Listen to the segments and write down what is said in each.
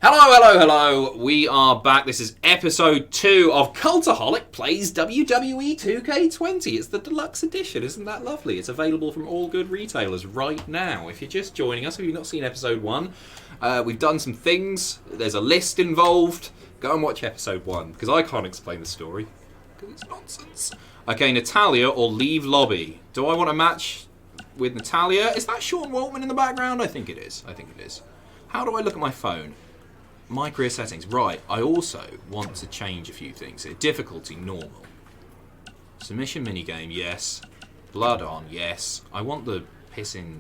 Hello, hello, hello. We are back. This is episode 2 of Cultaholic Plays WWE 2K20. It's the deluxe edition. Isn't that lovely? It's available from all good retailers right now. If you're just joining us, if you've not seen episode 1, we've done some things. There's a list involved. Go and watch episode 1, because I can't explain the story. Because it's nonsense. Okay, Natalya or leave lobby. Do I want a match with Natalya? Is that Sean Waltman in the background? I think it is. How do I look at my phone? My career settings. Right, I also want to change a few things. Difficulty, normal. Submission minigame, yes. Blood on, yes. I want the pissing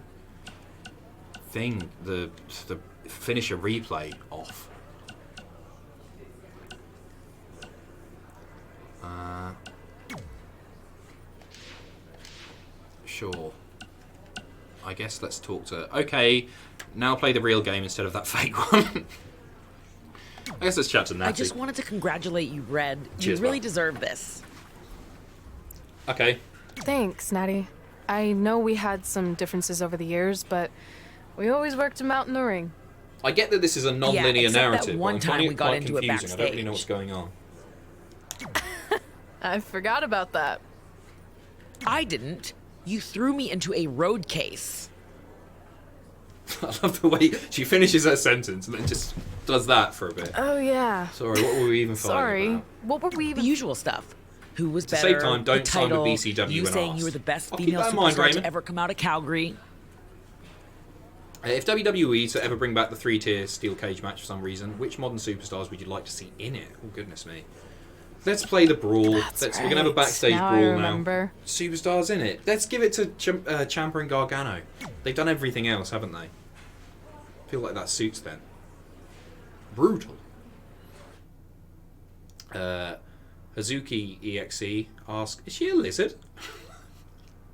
thing, the finisher replay off. Sure. I guess let's talk to... Okay, now play the real game instead of that fake one. I guess let's chat to Natty. I just wanted to congratulate you, Red. Cheers, you really deserve this. Okay. Thanks, Natty. I know we had some differences over the years, but we always worked them out in the ring. I get that this is a non-linear narrative, that one but I'm time finding we it got quite into it confusing. I don't really know backstage. what's going on. I forgot about that. I didn't. You threw me into a road case. I love the way she finishes her sentence and then just does that for a bit. Oh, yeah. Sorry, what were we even fighting about? What were we The even... usual stuff. Who was To better? save time, don't the sign with title, BCW you and saying ask. you were the best I'll keep female that in mind, superstar Raymond. to ever come out of Calgary. If WWE to ever bring back the 3-tier steel cage match for some reason, which modern superstars would you like to see in it? Oh, goodness me. Let's play the brawl. We're going to have a backstage Now I brawl remember. now. Superstars in it. Let's give it to Ciampa and Gargano. They've done everything else, haven't they? I feel like that suits them. Brutal. Hazuki EXE asks, is she a lizard?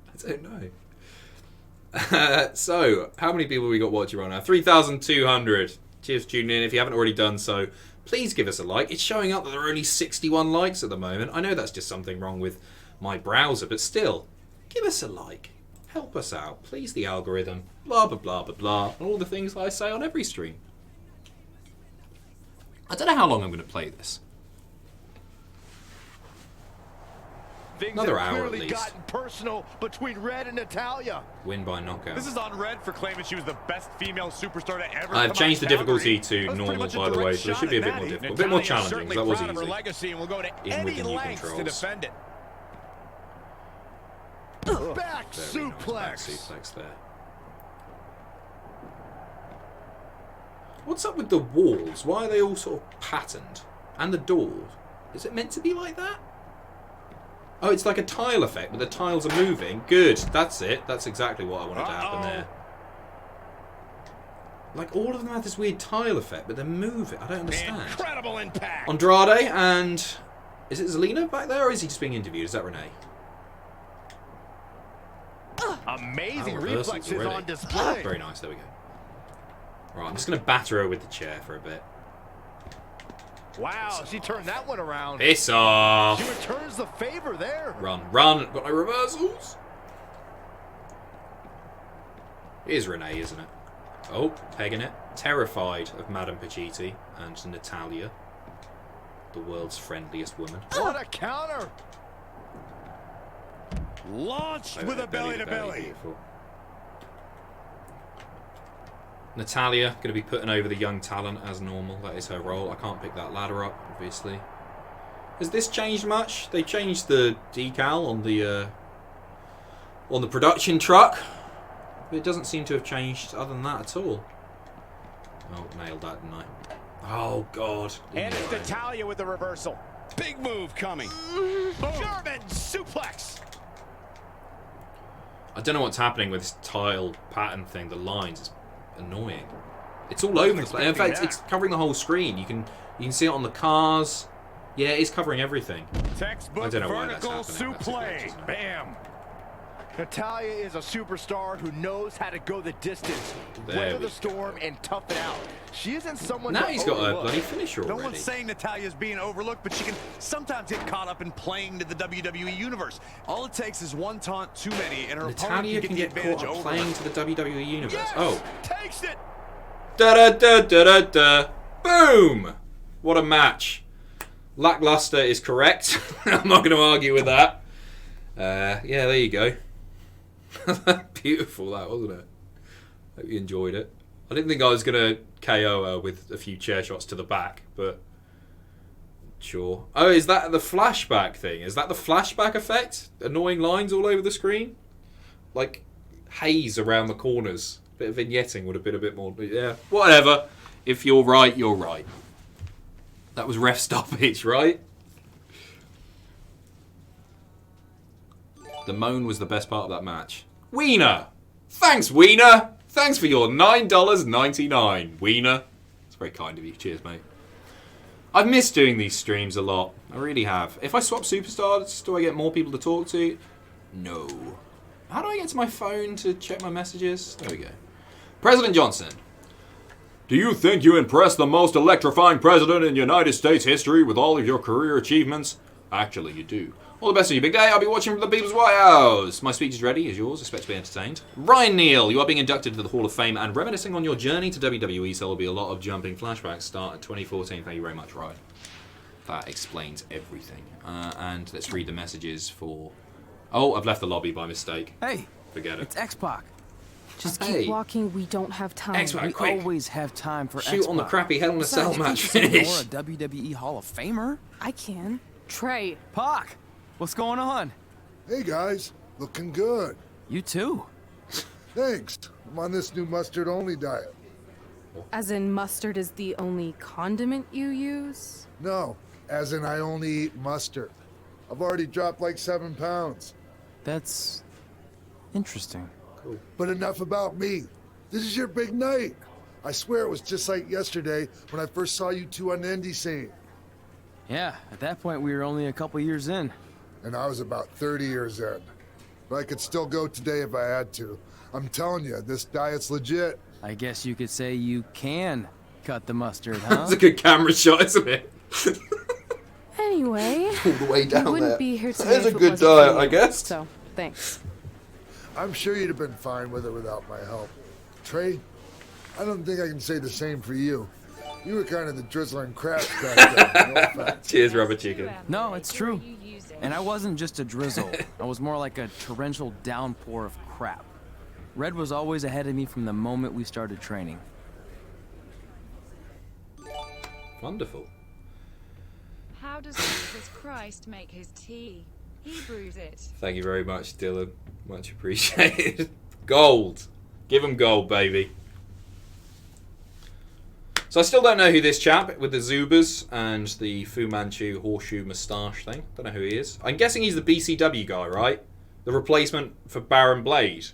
I don't know. So, how many people we got watching right now? 3,200. Cheers for tuning in. If you haven't already done so, please give us a like. It's showing up that there are only 61 likes at the moment. I know that's just something wrong with my browser, but still, give us a like. Help us out. Please the algorithm. Blah, blah, blah, blah, blah. And all the things that I say on every stream. I don't know how long I'm going to play this. Things Another have hour at clearly least. gotten personal between Red and Natalya. Win by knockout. This is on Red for claiming she was the best female superstar to ever I've come changed the out of Calgary. difficulty to That was pretty normal, much a by the way, direct so it shot should be a at bit more Natty. difficult. A bit more Natalya is challenging, certainly because that was proud of her easy. legacy and will go to Even with any the new lengths to controls. defend it. Back Very nice back suplex. suplex there. What's up with the walls? Why are they all sort of patterned? And the doors? Is it meant to be like that? Oh, it's like a tile effect, but the tiles are moving. Good, that's it. That's exactly what I wanted to happen there. Like, all of them have this weird tile effect, but they're moving. I don't understand. Incredible impact. Andrade and... Is it Zelina back there, or is he just being interviewed? Is that Renee? Amazing Oh, reversals reflexes already. on display. Very nice, there we go. Right, I'm just going to batter her with the chair for a bit. Wow, she turned that one around. Piss off! She returns the favor there. Run, run! Got no reversals! It is Renee, isn't it? Oh, pegging it. Terrified of Madame Pacitti and Natalya, the world's friendliest woman. What a counter. Launched Oh, with a belly-to-belly. Beautiful. Natalya going to be putting over the young talent as normal. That is her role. I can't pick that ladder up, obviously. Has this changed much? They changed the decal on the production truck, but it doesn't seem to have changed other than that at all. Oh, nailed that, didn't I? Oh God! And it's Natalya with the reversal. Big move coming. German suplex. I don't know what's happening with this tile pattern thing. The lines, it's annoying. It's all over the place. In fact, it's covering the whole screen. You can see it on the cars. Yeah, it's covering everything. Textbook I don't know why that's vertical happening. That's a glitch, suplex. isn't it? Bam. Natalya is a superstar who knows how to go the distance, There weather we the storm, and tough it out. She isn't someone Now to he's got a overlook. bloody finisher No already. one's saying Natalya's being overlooked, but she can sometimes get caught up in playing to the WWE Universe. All it takes is one taunt too many, and her Natalya opponent can can get get the caught advantage up over playing her. to the WWE Universe. Yes! Oh. Takes it. Da da da da da da. Boom! What a match. Lackluster is correct. I'm not going to argue with that. Yeah, there you go. Beautiful, that, wasn't it? Hope you enjoyed it. I didn't think I was going to KO her with a few chair shots to the back, but sure. Oh, is that the flashback thing? Is that the flashback effect? Annoying lines all over the screen? Like haze around the corners. Bit of vignetting would have been a bit more... Yeah, whatever. If you're right, you're right. That was ref stoppage, right? The moan was the best part of that match. Wiener! Thanks, Wiener! Thanks for your $9.99, Wiener. It's very kind of you. Cheers, mate. I've missed doing these streams a lot. I really have. If I swap Superstars, do I get more people to talk to? No. How do I get to my phone to check my messages? There we go. President Johnson. Do you think you impressed the most electrifying president in United States history with all of your career achievements? Actually, you do. All the best on your big day. I'll be watching from the People's White House. My speech is ready, as yours. Expect to be entertained. Ryan Neal, you are being inducted into the Hall of Fame and reminiscing on your journey to WWE, so there will be a lot of jumping flashbacks. Start at 2014. Thank you very much, Ryan. That explains everything. And let's read the messages for... Oh, I've left the lobby by mistake. Hey, forget it. It's X-Pac. Just keep walking. We don't have time. X-Pac, We quick. always have time for Shoot X-Pac. on the crappy Hell in a Cell match Besides, you finish. can't ignore a WWE Hall of Famer. I can. Trey. Pac, what's going on? Hey guys, looking good. You too. Thanks. I'm on this new mustard-only diet. As in mustard is the only condiment you use? No, as in I only eat mustard. I've already dropped like 7 pounds. That's interesting. But enough about me. This is your big night. I swear it was just like yesterday when I first saw you two on the indie scene. Yeah, at that point we were only a couple years in. And I was about 30 years in. But I could still go today if I had to. I'm telling you, this diet's legit. I guess you could say you can cut the mustard, huh? That's a good camera shot, isn't it? Anyway, All the way down I wouldn't there. be here That today is a if it good wasn't for diet, you, I guess. So, thanks. I'm sure you'd have been fine with it without my help. Trey, I don't think I can say the same for you. You were kind of the drizzling crap back then, no offense. Cheers, Rubber Chicken. No, it's true. And I wasn't just a drizzle. I was more like a torrential downpour of crap. Red was always ahead of me from the moment we started training. Wonderful. How does Jesus Christ make his tea? He brews it. Thank you very much, Dylan. Much appreciated. Gold. Give him gold, baby. So I still don't know who this chap with the Zubas and the Fu Manchu horseshoe moustache thing. Don't know who he is. I'm guessing he's the BCW guy, right? The replacement for Baron Blade.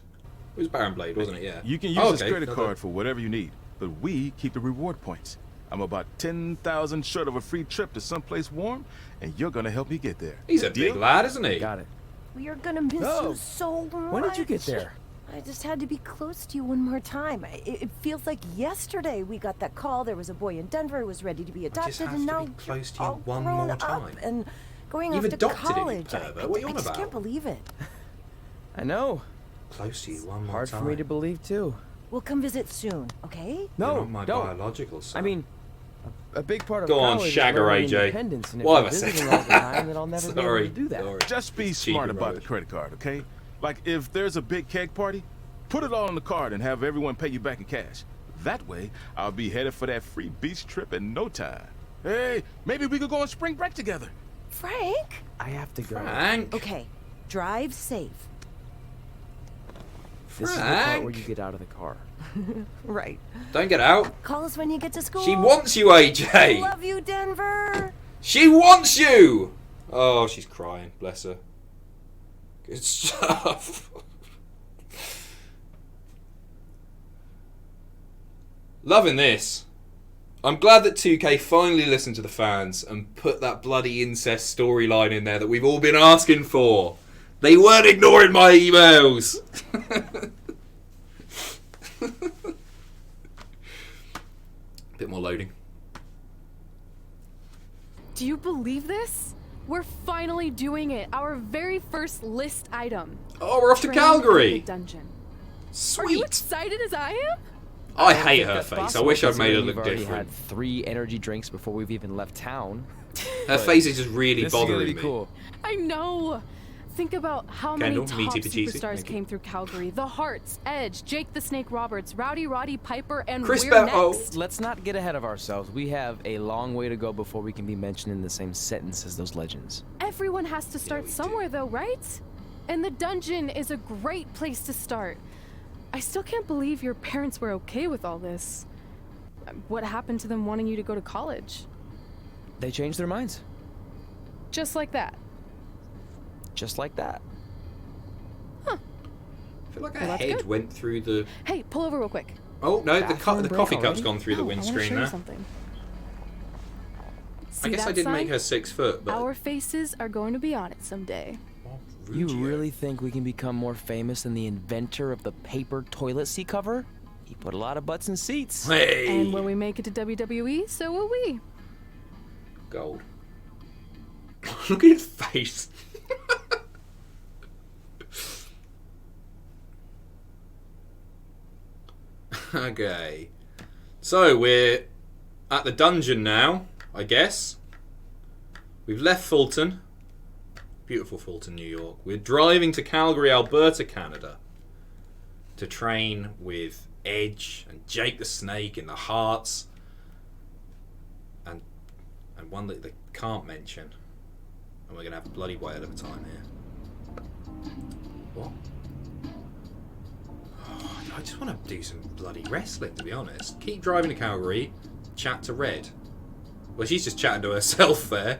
It was Baron Blade, wasn't it? Yeah. You can use this credit card for whatever you need, but we keep the reward points. I'm about 10,000 short of a free trip to someplace warm, and you're gonna help me get there. He's a big lad, isn't he? Got it. We are gonna miss you so much. When did you get there? I just had to be close to you one more time. It feels like yesterday we got that call. There was a boy in Denver who was ready to be adopted, and now close to you're you all one grown more up time. and going You've off to adopted him, you college. pervert. What are you I on just about? can't believe it. I know. Close to you one more Hard time. for me to believe too. We'll come visit soon, okay? You're No, not my don't. biological son. I mean, a big part of Go on, college Shagger is learning AJ. independence, and if What you're have I said? visiting all the time, then I'll never be able to do that. Sorry. Just be It's cheap smart and about the rubbish. credit card, okay? Like, if there's a big keg party, put it all on the card and have everyone pay you back in cash. That way, I'll be headed for that free beach trip in no time. Hey, maybe we could go on spring break together. Frank? I have to go. Frank. Okay, drive safe. This is the part where you get out of the car. Right. Don't get out. Call us when you get to school. She wants you, AJ. Love you, Denver. She wants you. Oh, she's crying. Bless her. Good stuff. Loving this. I'm glad that 2K finally listened to the fans and put that bloody incest storyline in there that we've all been asking for. They weren't ignoring my emails. Bit more loading. Do you believe this? We're finally doing it. Our very first list item. Oh, we're off to Training Calgary. in the dungeon. Sweet. Are you excited as I am? I don't hate think her that's face. I possible, wish I'd made her considering look we've already different. had 3 energy drinks before we've even left town. Her face is just really This is gonna bothering be me. cool. I know. Think about how Kendall, many top meaty patootie. superstars Thank you. came through Calgary. The Hearts, Edge, Jake the Snake Roberts, Rowdy Roddy Piper, and Chris we're Bell- next. oh. Let's not get ahead of ourselves. We have a long way to go before we can be mentioned in the same sentence as those legends. Everyone has to start we do. somewhere, though, right? And the dungeon is a great place to start. I still can't believe your parents were okay with all this. What happened to them wanting you to go to college? They changed their minds. Just like that. Just like that. I feel like her Well, that's head good. went through the... Hey, pull over real quick. Oh, no, the Bathroom break coffee cup's already? gone through the No, I wanna windscreen show you there. something. I See guess I that did sign? make her 6 foot, but... Our faces are going to be on it someday. You Ruggiero. really think we can become more famous than the inventor of the paper toilet seat cover? He put a lot of butts in seats. Hey! And when we make it to WWE, so will we. Gold. Look at his face. Okay. So we're at the dungeon now, I guess. We've left Fulton. Beautiful Fulton, New York. We're driving to Calgary, Alberta, Canada, to train with Edge and Jake the Snake and the Hearts. And one that they can't mention. And we're going to have a bloody whale of a time here. What? Oh, I just want to do some bloody wrestling, to be honest. Keep driving to Calgary, chat to Red. Well, she's just chatting to herself there.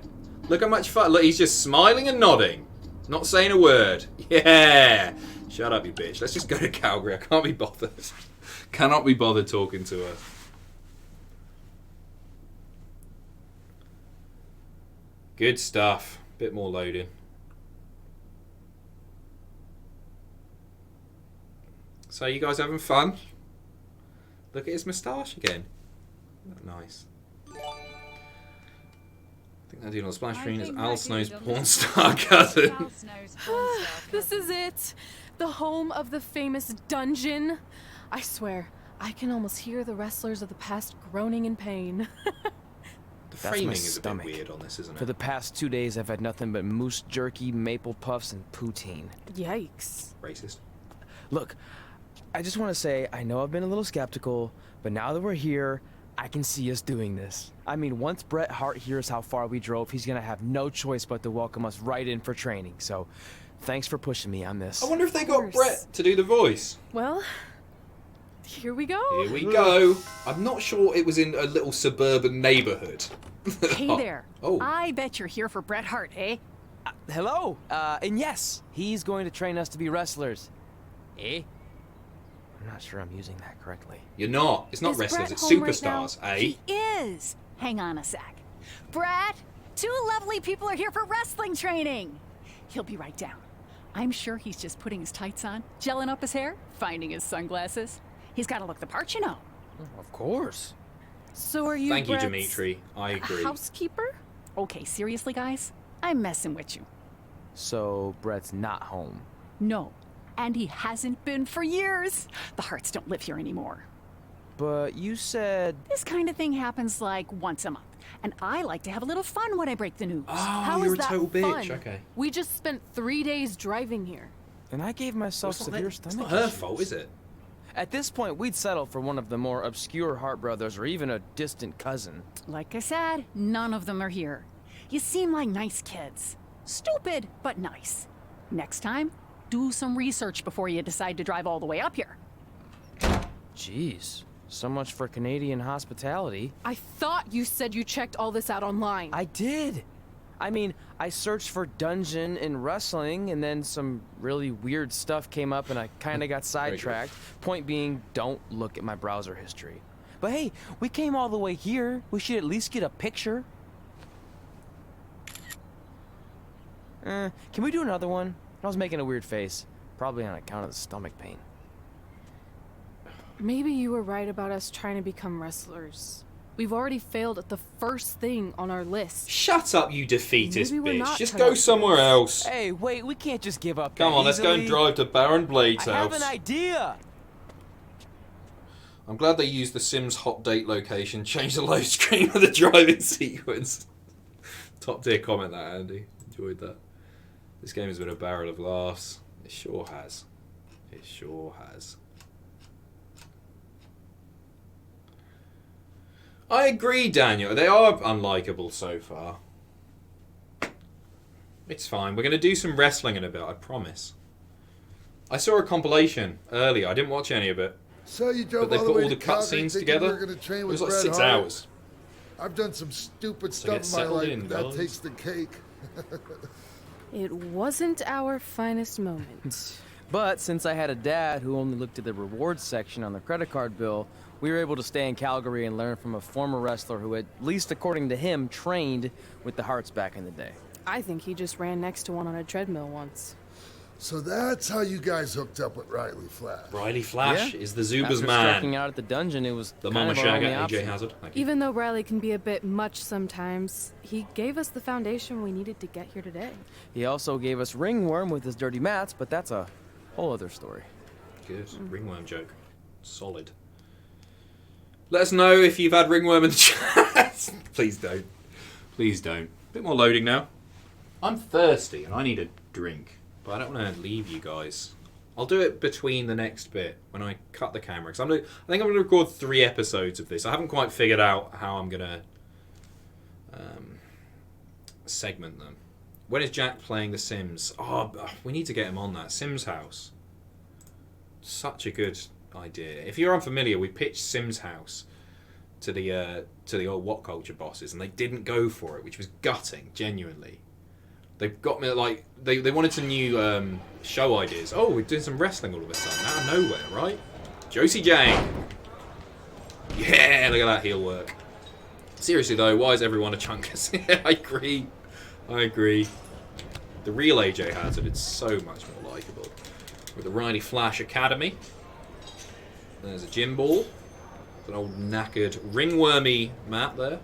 Look how much fun. Look, he's just smiling and nodding. Not saying a word. Yeah! Shut up, you bitch. Let's just go to Calgary. I can't be bothered. Cannot be bothered talking to her. Good stuff. Bit more loading. So you guys having fun? Look at his moustache again. Isn't that nice? I think they're doing on the splash screen is Al Snow's porn star cousin. Al Snow's porn star This is it. The home of the famous dungeon. I swear, I can almost hear the wrestlers of the past groaning in pain. The That's framing my is a bit stomach. weird on this, isn't For it? the past 2 days, I've had nothing but moose jerky, maple puffs, and poutine. Yikes. Racist. Look, I just want to say, I know I've been a little skeptical, but now that we're here, I can see us doing this. I mean, once Bret Hart hears how far we drove, he's going to have no choice but to welcome us right in for training. So, thanks for pushing me on this. I wonder if they got course. Brett to do the voice. Well, here we go. Here we go. I'm not sure it was in a little suburban neighborhood. Hey there. Oh. I bet you're here for Bret Hart, eh? Hello, and yes, he's going to train us to be wrestlers. Eh? I'm not sure I'm using that correctly. You're not. It's not Is wrestlers, Bret it's home right superstars, now? eh? He is. Hang on a sec. Bret, 2 lovely people are here for wrestling training. He'll be right down. I'm sure he's just putting his tights on, gelling up his hair, finding his sunglasses. He's got to look the part, you know. Of course. So are you Thank you, Brett's Dimitri. I agree. housekeeper? Okay, seriously, guys? I'm messing with you. So, Brett's not home. No. And he hasn't been for years. The Harts don't live here anymore. But you said... This kind of thing happens like once a month. And I like to have a little fun when I break the news. Oh, How you're is a that total bitch. fun? Okay. We just spent 3 days driving here. And I gave myself It's not, severe it's stomach not her issues. fault, is it? At this point, we'd settle for one of the more obscure Hart brothers or even a distant cousin. Like I said, none of them are here. You seem like nice kids. Stupid, but nice. Next time, do some research before you decide to drive all the way up here. Jeez, so much for Canadian hospitality. I thought you said you checked all this out online. I did. I mean, I searched for dungeon in wrestling, and then some really weird stuff came up, and I kind of got sidetracked. Point being, don't look at my browser history. But hey, we came all the way here. We should at least get a picture. Can we do another one? I was making a weird face, probably on account of the stomach pain. Maybe you were right about us trying to become wrestlers. We've already failed at the first thing on our list. Shut up, you defeatist Maybe we're bitch. not Just cut go out for somewhere this. else. Hey, wait, we can't just give up Come that on, let's go and easily. drive to Baron Blade's I have house. an idea. I'm glad they used the Sims hot date location, changed the load screen of the driving sequence. Top tier comment that, Andy. Enjoyed that. This game has been a barrel of laughs. It sure has. It sure has. I agree, Daniel. They are unlikable so far. It's fine. We're going to do some wrestling in a bit, I promise. I saw a compilation earlier. I didn't watch any of it. So you drove but they all the put way all the to Calgary cutscenes thinking together. you were gonna train It with was like Bret 6 Hart? hours. I've done some stupid So get stuff in my settled life, in, but that guys. takes the cake. It wasn't our finest moment. But since I had a dad who only looked at the rewards section on the credit card bill, we were able to stay in Calgary and learn from a former wrestler who, at least according to him, trained with the Harts back in the day. I think he just ran next to one on a treadmill once. So that's how you guys hooked up with Reilly Flash. Reilly Flash is the Zuba's After man. striking out at the dungeon, it was The kind Mama of our only Shagger, AJ option. Hazard. Thank you. Even though Reilly can be a bit much sometimes, he gave us the foundation we needed to get here today. He also gave us ringworm with his dirty mats, but that's a whole other story. Good. Ringworm joke. Solid. Let us know if you've had ringworm in the chat. Please don't. Please don't. Bit more loading now. I'm thirsty and I need a drink, but I don't want to leave you guys. I'll do it between the next bit when I cut the camera. Cause I think I'm going to record 3 episodes of this. I haven't quite figured out how I'm going to segment them. When is Jack playing The Sims? Oh, we need to get him on that. Sims House. Such a good idea. If you're unfamiliar, we pitched Sims House to the old What Culture bosses, and they didn't go for it, which was gutting, genuinely. They got me like they wanted some new show ideas. Oh, we're doing some wrestling all of a sudden out of nowhere, right? Josie Jane. Yeah, look at that heel work. Seriously though, why is everyone a chunkus? I agree. I agree. The real AJ Hazard, it's so much more likeable. With the Reilly Flash Academy. There's a gym ball. An old knackered ringwormy mat there.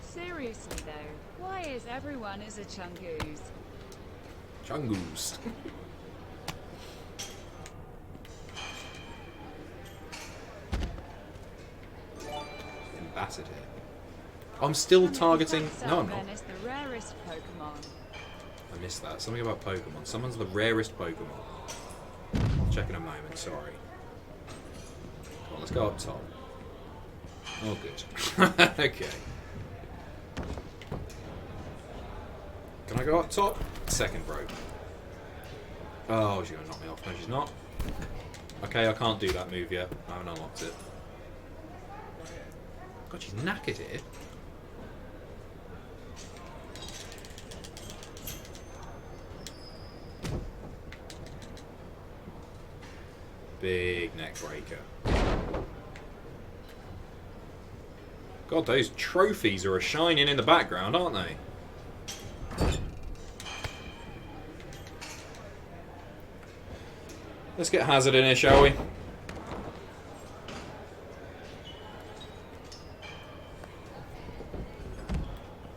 Seriously though, why is everyone is a chungoose? Chungoose. Ambassador. I'm still targeting. No, I'm not. Then is the rarest Pokemon. I missed that. Something about Pokemon. Someone's the rarest Pokemon. I'll check in a moment. Sorry. Come on, let's go up top. Oh, good. Okay. Can I go up top? Second rope. Oh, she's going to knock me off. No, she's not. Okay, I can't do that move yet. I haven't unlocked it. God, she's knackered here. Big neck breaker. God, those trophies are shining in the background, aren't they? Let's get Hazard in here, shall we?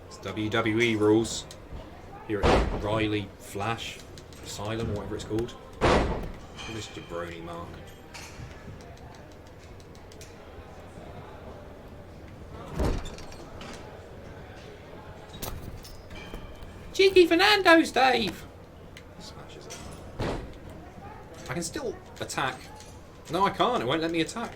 It's WWE rules. Here at Reilly Flash Asylum, or whatever it's called. This jabroni mark. Cheeky Fernando's, Dave! Smashes it. I can still attack. No, I can't. It won't let me attack.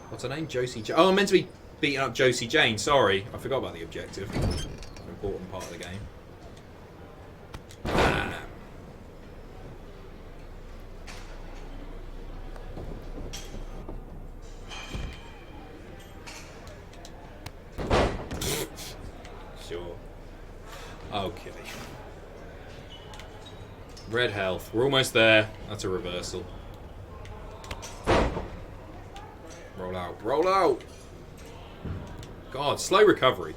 What's her name? Josie Jane. Oh, I'm meant to be beating up Josie Jane. Sorry. I forgot about the objective. An important part of the game. Sure. Okay. Red health. We're almost there. That's a reversal. Roll out. Roll out! God, slow recovery.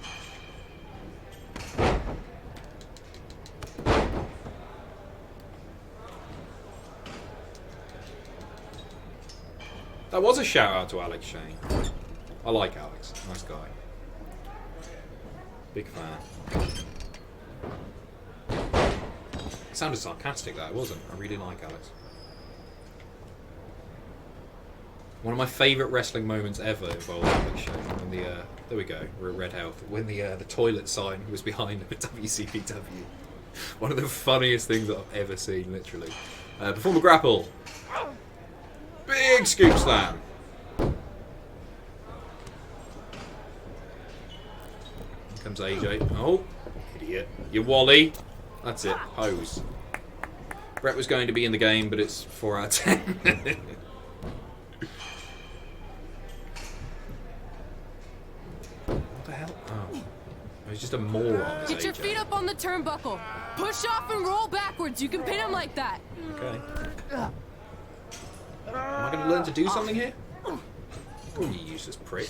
That was a shout out to Alex Shane. I like Alex. Nice guy. Big fan. sounded sarcastic, that, wasn't. I really like Alex. One of my favourite wrestling moments ever involved Alex show. When the there we go, we're at Red Health. When the toilet sign was behind the WCPW. One of the funniest things that I've ever seen, literally. Perform a grapple. Big scoop slam. Here comes AJ. Oh, idiot. You Wally. That's it. Pose. Brett was going to be in the game, but it's 4 out of 10. What the hell? Oh. He's just a moron. Get your feet up on the turnbuckle. Push off and roll backwards. You can pin him like that. Okay. Am I going to learn to do something here? Oh, you useless prick.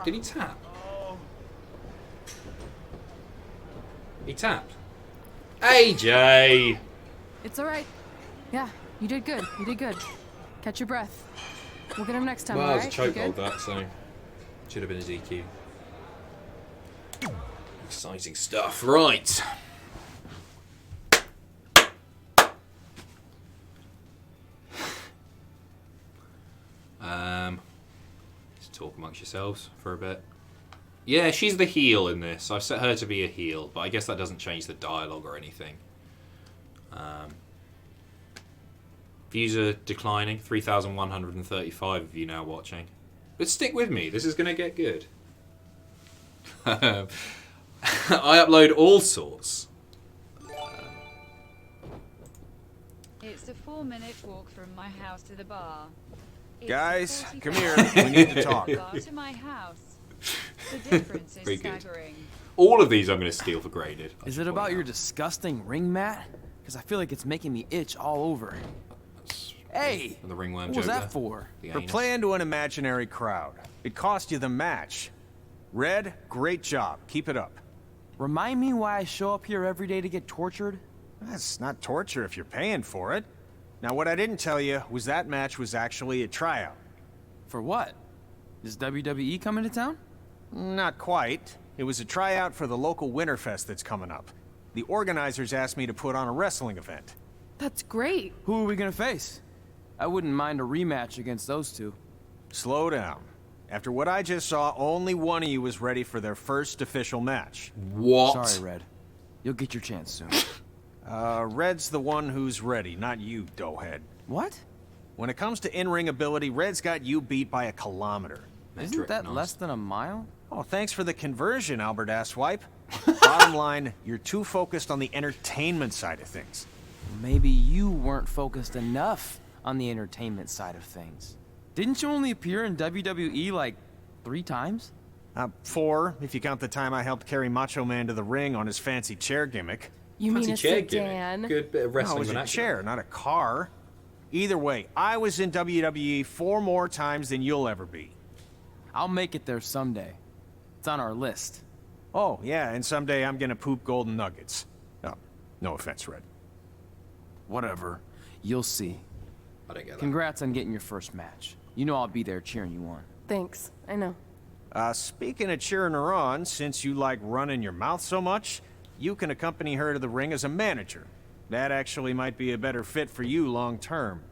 Did he tap? He tapped. AJ! It's alright. Yeah, you did good. You did good. Catch your breath. We'll get him next time, Well, it was a alright? chokehold that, so should have been a DQ. Exciting stuff. Right. Just talk amongst yourselves for a bit. Yeah, she's the heel in this. I've set her to be a heel, but I guess that doesn't change the dialogue or anything. Views are declining. 3,135 of you now watching. But stick with me. This is going to get good. I upload all sorts. It's a 4-minute walk from my house to the bar. It's Guys, a come 45 here. We need to talk. bar to my house. The difference is Very good. staggering. All of these I'm going to steal for graded. Is it about your disgusting ring mat? Because I feel like it's making me itch all over. Hey! The ringworm What was joke that there. for? The For anus. playing to an imaginary crowd. It cost you the match. Red, great job. Keep it up. Remind me why I show up here every day to get tortured? That's not torture if you're paying for it. Now, what I didn't tell you was that match was actually a tryout. For what? Is WWE coming to town? Not quite. It was a tryout for the local Winterfest that's coming up. The organizers asked me to put on a wrestling event. That's great. Who are we gonna face? I wouldn't mind a rematch against those two. Slow down. After what I just saw, only one of you was ready for their first official match. What? Sorry, Red. You'll get your chance soon. Red's the one who's ready, not you, doughhead. What? When it comes to in-ring ability, Red's got you beat by a kilometer. Isn't that less than a mile? Oh, thanks for the conversion, Albert Asswipe. Bottom line, you're too focused on the entertainment side of things. Maybe you weren't focused enough on the entertainment side of things. Didn't you only appear in WWE like 3 times? 4, if you count the time I helped carry Macho Man to the ring on his fancy chair gimmick. You mean a chair sedan? Good bit of No, wrestling. it was a vernacular. chair, not a car. Either way, I was in WWE 4 more times than you'll ever be. I'll make it there someday. It's on our list. Oh, yeah, and someday I'm gonna poop golden nuggets. Oh, no offense, Red. Whatever. You'll see. I don't get that. Congrats on getting your first match. You know I'll be there cheering you on. Thanks. I know. Speaking of cheering her on, since you like running your mouth so much, you can accompany her to the ring as a manager. That actually might be a better fit for you long term.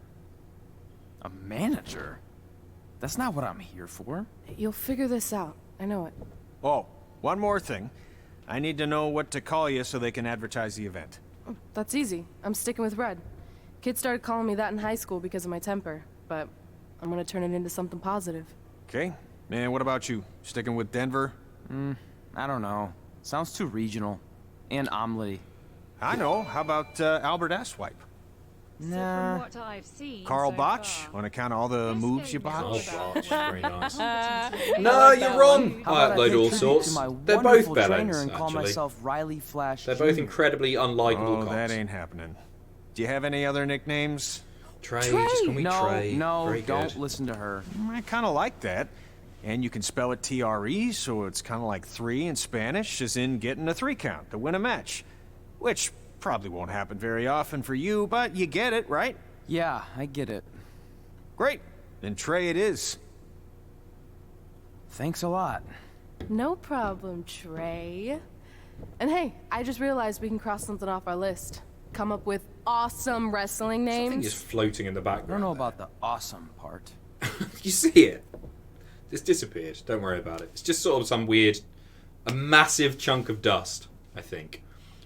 A manager? That's not what I'm here for. You'll figure this out. I know it. Oh, one more thing. I need to know what to call you so they can advertise the event. That's easy. I'm sticking with Red. Kids started calling me that in high school because of my temper, but I'm gonna turn it into something positive. Okay. And what about you? Sticking with Denver? I don't know. Sounds too regional. And omelette. I know. How about Albert Asswipe? So from what I've seen Carl so Botch? far, On account of all the this moves you game is all botched? Oh, about Botch. Very nice. competency. No, you're wrong. How I about upload pay all tribute sorts. to my They're both wonderful bellends, trainer and call actually. myself Reilly Flash They're both Jr. incredibly unlikable Oh, cops. that ain't happening. Do you have any other nicknames? Trey, just call me No, Trey. no, Very don't good. listen to her. I kind of like that. And you can spell it T-R-E, so it's kind of like 3 in Spanish, as in getting a 3 count to win a match. Which probably won't happen very often for you, but you get it, right? Yeah, I get it. Great. Then Trey it is. Thanks a lot. No problem, Trey. And hey, I just realized we can cross something off our list. Come up with awesome wrestling names. Something just floating in the background. I don't know about the awesome part. You see it? It's disappeared. Don't worry about it. It's just sort of a massive chunk of dust, I think.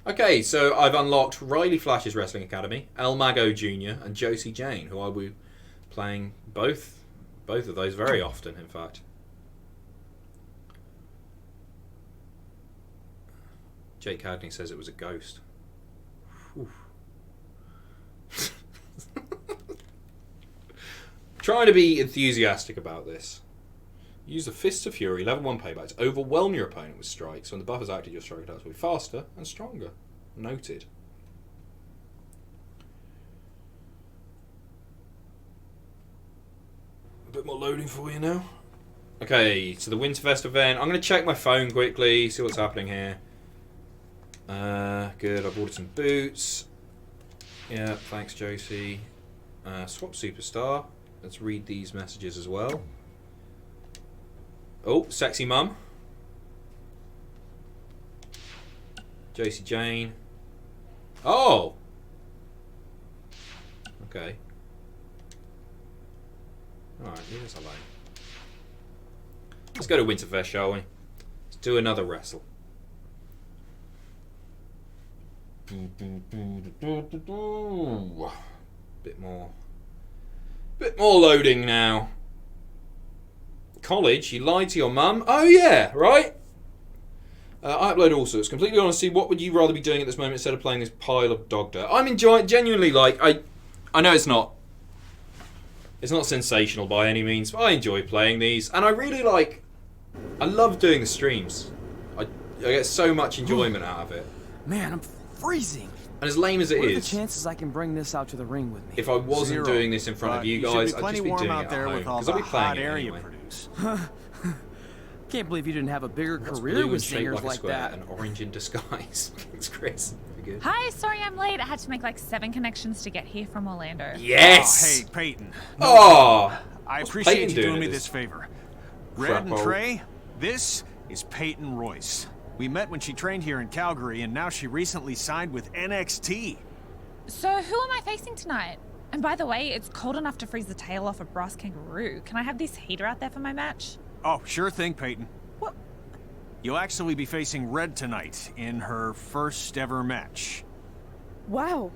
Okay, so I've unlocked Reilly Flash's Wrestling Academy, El Mago Jr., and Josie Jane, who I will be playing both of those very often, in fact. Jake Cagney says it was a ghost. Trying to be enthusiastic about this. Use the Fists of Fury, level 1 payback to overwhelm your opponent with strikes. When the buff is active, your strike attacks will be faster and stronger. Noted. A bit more loading for you now. Okay, so the Winterfest event. I'm going to check my phone quickly, see what's happening here. Good, I've ordered some boots. Yeah, thanks, Josie. Swap Superstar. Let's read these messages as well. Oh, sexy mum. Josie Jane. Oh! Okay. Alright, leave us alone. Let's go to Winterfest, shall we? Let's do another wrestle. Bit more loading now. College, you lied to your mum? Oh yeah, right? I upload all sorts. Completely honestly, what would you rather be doing at this moment instead of playing this pile of dog dirt? I'm enjoying, genuinely, like, I know it's not sensational by any means, but I enjoy playing these, and I really I love doing the streams. I get so much enjoyment out of it. Man, I'm freezing. And as lame as it what are is, the chances I can bring this out to the ring with me? if I wasn't doing this in front of you guys, I'd just be doing it at home, because I'll be playing it anyway. Can't believe you didn't have a bigger What's career blue with and shaped singers like a like square that. and orange in disguise? It's Chris. Very good. Hi, sorry I'm late. I had to make like 7 connections to get here from Orlando. Yes! Oh, hey, Peyton. Oh! I What's appreciate Peyton you doing doing me at this this favor. Red and crap hole? Trey, this is Peyton Royce. We met when she trained here in Calgary, and now she recently signed with NXT. So who am I facing tonight? And by the way, it's cold enough to freeze the tail off a brass kangaroo. Can I have this heater out there for my match? Oh, sure thing, Peyton. What? You'll actually be facing Red tonight in her first ever match. Wow,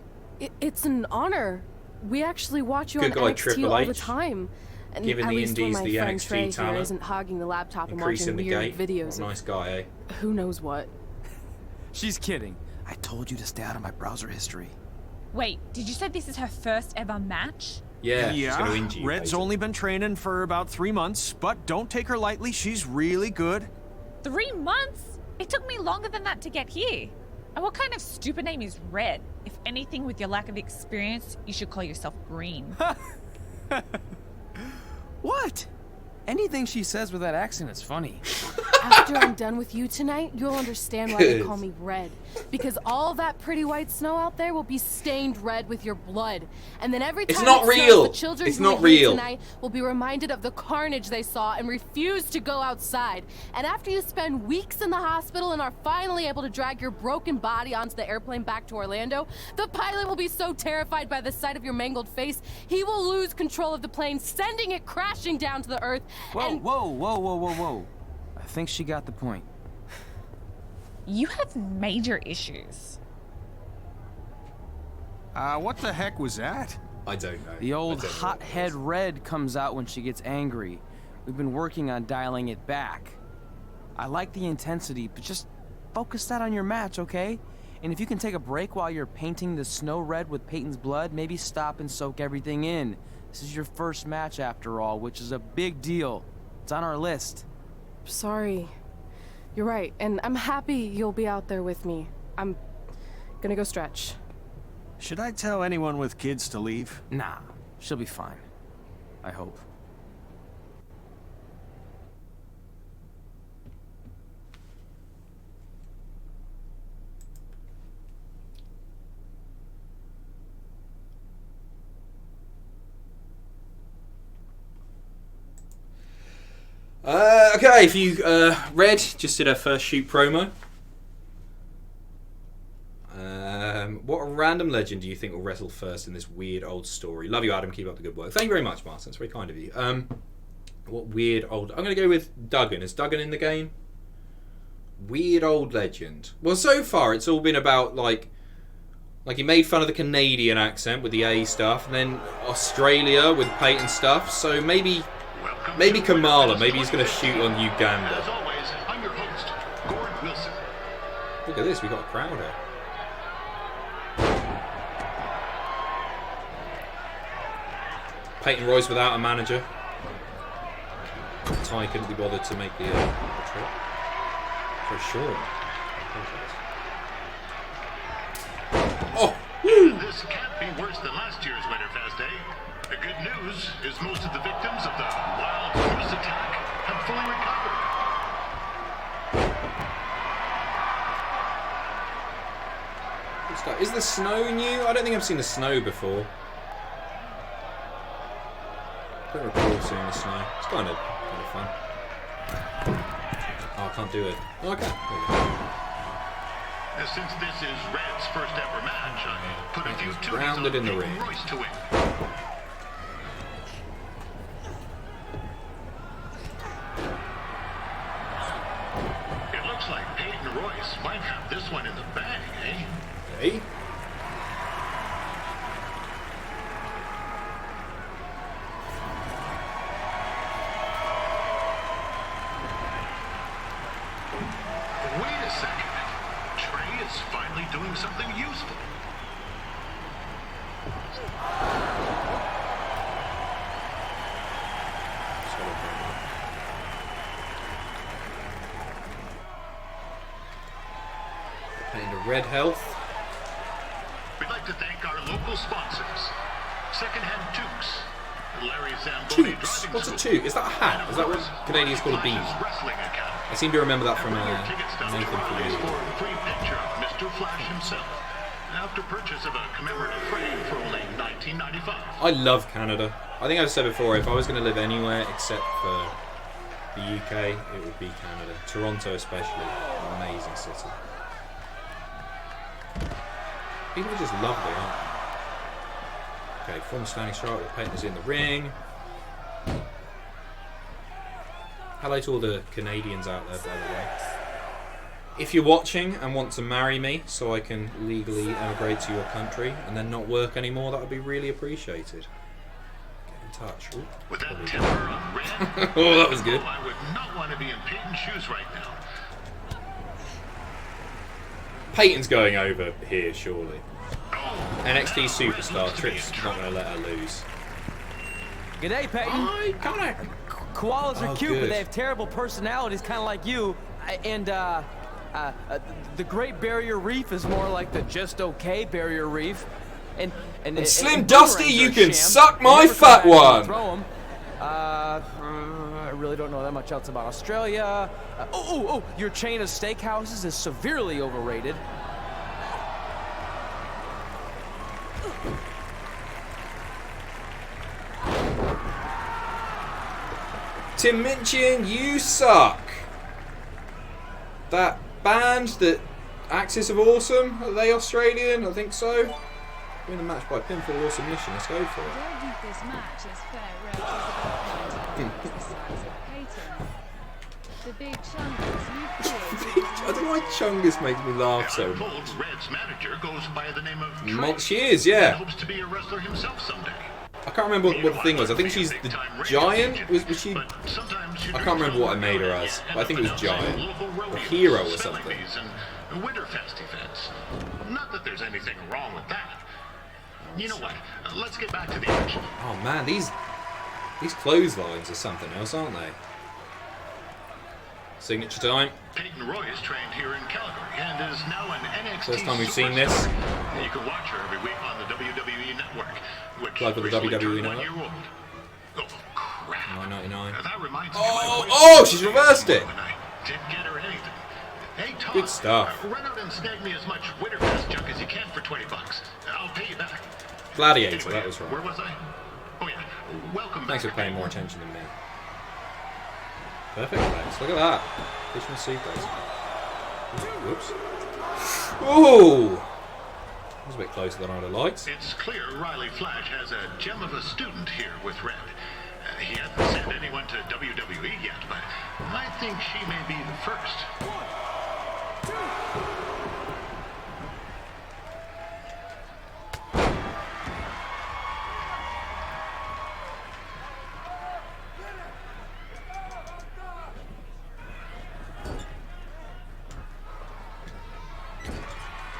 it's an honor. We actually watch you Good on guy, NXT Triple all the H. time. And Giving at the least when indies my the friend NXT Trey here talent. isn't hogging the laptop and Increasing watching the weird gate. videos What a nice of guy, eh? who knows what. She's kidding. I told you to stay out of my browser history. Wait, did you say this is her first ever match? Yeah, she's going to injure you. Red's basically. only been training for about 3 months, but don't take her lightly. She's really good. 3 months? It took me longer than that to get here. And what kind of stupid name is Red? If anything, with your lack of experience, you should call yourself Green. What? Anything she says with that accent is funny. After I'm done with you tonight, you'll understand why they call me Red. Because all that pretty white snow out there will be stained red with your blood. And then every time It's not it snows, real. the children It's who not are here real. tonight will be reminded of the carnage they saw and refuse to go outside. And after you spend weeks in the hospital and are finally able to drag your broken body onto the airplane back to Orlando, the pilot will be so terrified by the sight of your mangled face, he will lose control of the plane, sending it crashing down to the earth. Whoa. I think she got the point. You have major issues. What the heck was that? I don't know. The old I don't know what hothead it Red comes out when she gets angry. We've been working on dialing it back. I like the intensity, but just focus that on your match, okay? And if you can take a break while you're painting the snow red with Peyton's blood, maybe stop and soak everything in. This is your first match after all, which is a big deal. It's on our list. Sorry. You're right, and I'm happy you'll be out there with me. I'm gonna go stretch. Should I tell anyone with kids to leave? Nah, she'll be fine. I hope. Okay, if you Red just did her first shoot promo. What random legend do you think will wrestle first in this weird old story? Love you, Adam. Keep up the good work. Thank you very much, Martin. That's very kind of you. What weird old... I'm going to go with Duggan. Is Duggan in the game? Weird old legend. Well, so far it's all been about like he made fun of the Canadian accent with the A stuff, and then Australia with Peyton stuff. So maybe Kamala. Maybe he's going to shoot on Uganda. As always, I'm your host, Gord Wilson. Look at this. We got a crowd here. Peyton Royce without a manager. Ty couldn't be bothered to make the trip. For sure. Oh! Woo. This can't be worse than last year's Winterfest, eh? The good news is most of the victims of the wild horse attack have fully recovered. Is the snow new? I don't think I've seen the snow before. I don't recall seeing the snow. It's kind of fun. Oh, I can't do it. Oh, I can. Since this is Red's first ever match, I put a few grounded in the ring. Royce to win. It looks like Peyton Royce might have this one in the bag, eh? Hey? Doing something useful. Paying to Red Health. We'd like to thank our local sponsors. Secondhand Toques. Larry Zamboni Toques? What's a toque? Is that a hat? Is that what Canadians call a bean? I seem to remember that from Nathan from free picture of Mr. Flash himself. After purchase of a commemorative frame for only $19.95. I love Canada. I think I've said before, if I was going to live anywhere except for the UK, it would be Canada. Toronto especially. An amazing city. People are just lovely, aren't they? Okay, former standing start with Peyton is in the ring. Hello to all the Canadians out there, by the way. If you're watching and want to marry me so I can legally emigrate to your country and then not work anymore, that would be really appreciated. Get in touch. Ooh, with that timber on Red, oh, that was good. I would not want to be in Peyton's shoes right now. Peyton's going over here, surely. NXT Superstar. Trick's not going to let her lose. G'day, Peyton. Hi, Connor. Koalas are cute, good. but they have terrible personalities, kind of like you. And the Great Barrier Reef is more like the just okay Barrier Reef. And Slim Dusty, you can suck my fat one. Throw 'em. I really don't know that much else about Australia. Your chain of steakhouses is severely overrated. Tim Minchin, you suck. That band, that Axis of Awesome, are they Australian? I think so. Win a match by pinfall or submission. Let's go for it. I don't think this match is fair. Red is about 9 times the size of Peyton. The big chungus you created. I don't know why Chungus makes me laugh so much. Red's manager goes by the name of She is, yeah. hopes to be a wrestler himself someday. I can't remember what the thing was. I think she's the Giant. Was she? I can't remember what I made her as. But I think it was Giant or Hero or something. And Winterfest events. Not that there's anything wrong with that. You know what? Let's get back to the action. Oh man, these clotheslines are something else, aren't they? Signature time. Peyton Royce trained here in Calgary and is now an NXT First time we've seen Superstar. this. You can watch her every week on the WWE Network, which Plug for the recently WWE turned Network. 1 year old. Oh crap! $9.99. That reminds me. Oh, she's reversed it. I didn't get her anything. Hey Tom, Good stuff. Run out and snag me as much Winterfest junk as you can for $20. I'll pay you back. Gladiator, Anyway, that was Where right. was I? Oh yeah. Welcome Thanks for back. paying more attention than me. Perfect legs. Look at that. Fisherman suplex. Whoops. Ooh! That was a bit closer than I'd have liked. It's clear Reilly Flash has a gem of a student here with Red. He hasn't sent anyone to WWE yet, but I think she may be the first.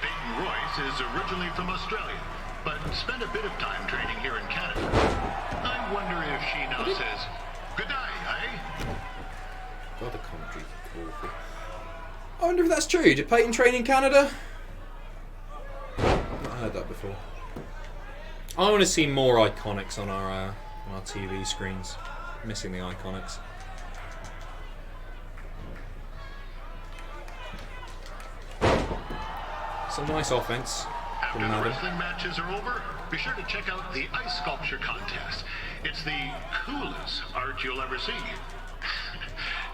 Peyton Royce is originally from Australia, but spent a bit of time training here in Canada. I wonder if she now says, good day, eh? God, the commentary's awful. I wonder if that's true. Did Peyton train in Canada? I've not heard that before. I want to see more Iconics on our TV screens. Missing the Iconics. Some nice offense. After the wrestling matches are over, be sure to check out the ice sculpture contest. It's the coolest art you'll ever see.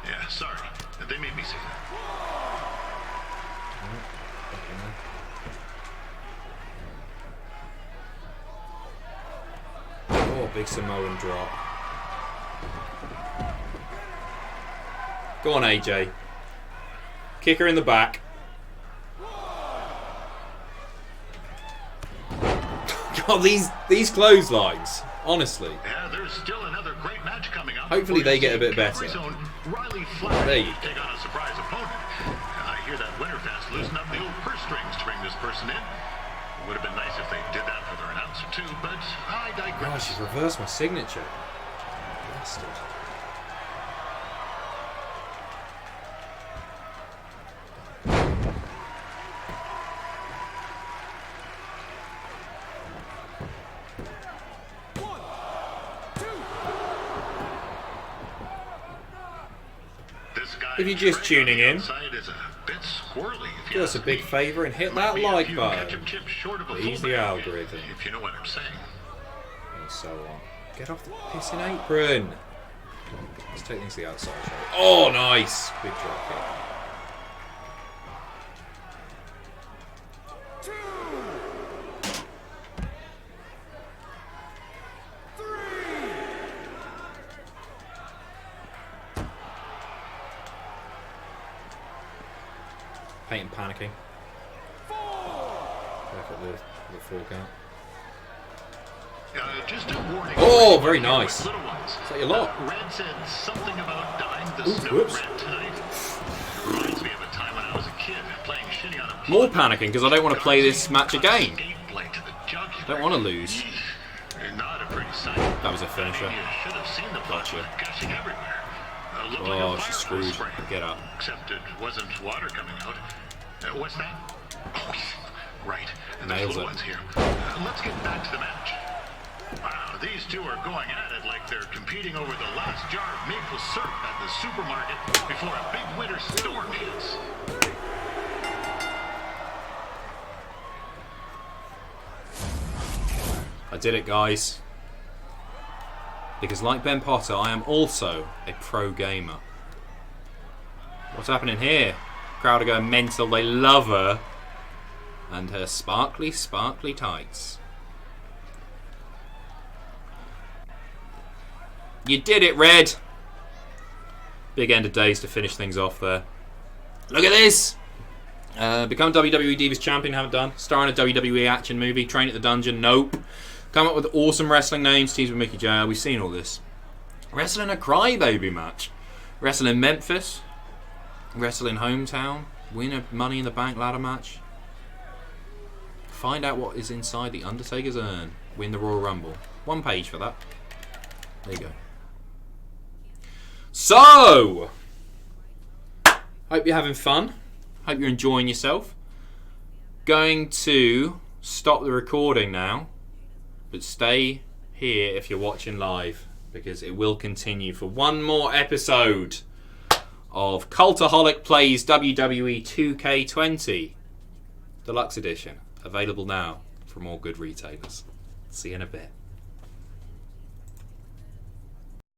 Yeah, sorry. They made me say that. Oh, big Samoan drop. Go on, AJ. Kick her in the back. God, these clotheslines. Honestly. Yeah, there's still another great match coming up. Hopefully they get a bit better. Reilly Flash There you take on a surprise opponent. I hear that Winterfest loosened up the old purse strings to bring this person in. It would have been nice if they did that for their announcer too, but I digress. Gosh, she's reversed my signature. Bastard. If you're just tuning in, do us a big favour and hit that like button. Please the algorithm. If you know what I'm saying. And so on. Get off the pissing apron. Let's take things to the outside. Oh, nice. Big drop kick. Peyton panicking. Perfect with the full count. Just a warning. Oh, very nice. Is that your lot? Red said something about dying the Ooh, snow whoops. red tonight. Reminds me of a time when I was a kid playing shinny on a More panicking because I don't want to play this match again. I don't want to lose. Not a pretty sight. That was a finisher. You should have seen the blood Gotcha. gushing everywhere. Looked Oh, like a she's fire hose screwed. spray. Get up. Except it wasn't water coming out. What's that? Oh, right. And there's Nails little it. ones here. Let's get back to the match. Wow, these two are going at it like they're competing over the last jar of maple syrup at the supermarket before a big winter storm hits. I did it, guys. Because like Ben Potter, I am also a pro gamer. What's happening here? Crowd are going mental. They love her. And her sparkly, sparkly tights. You did it, Red. Big end of days to finish things off there. Look at this. Become WWE Divas Champion, haven't done. Star in a WWE action movie. Train at the dungeon, nope. Come up with awesome wrestling names. Teams with Mickey J. We've seen all this. Wrestling a crybaby match. Wrestling Memphis. Wrestling Hometown. Win a Money in the Bank ladder match. Find out what is inside the Undertaker's urn. Win the Royal Rumble. One page for that. There you go. So, hope you're having fun. Hope you're enjoying yourself. Going to stop the recording now, but stay here if you're watching live, because it will continue for one more episode of Cultaholic Plays WWE 2K20 Deluxe Edition, available now from all good retailers. See you in a bit.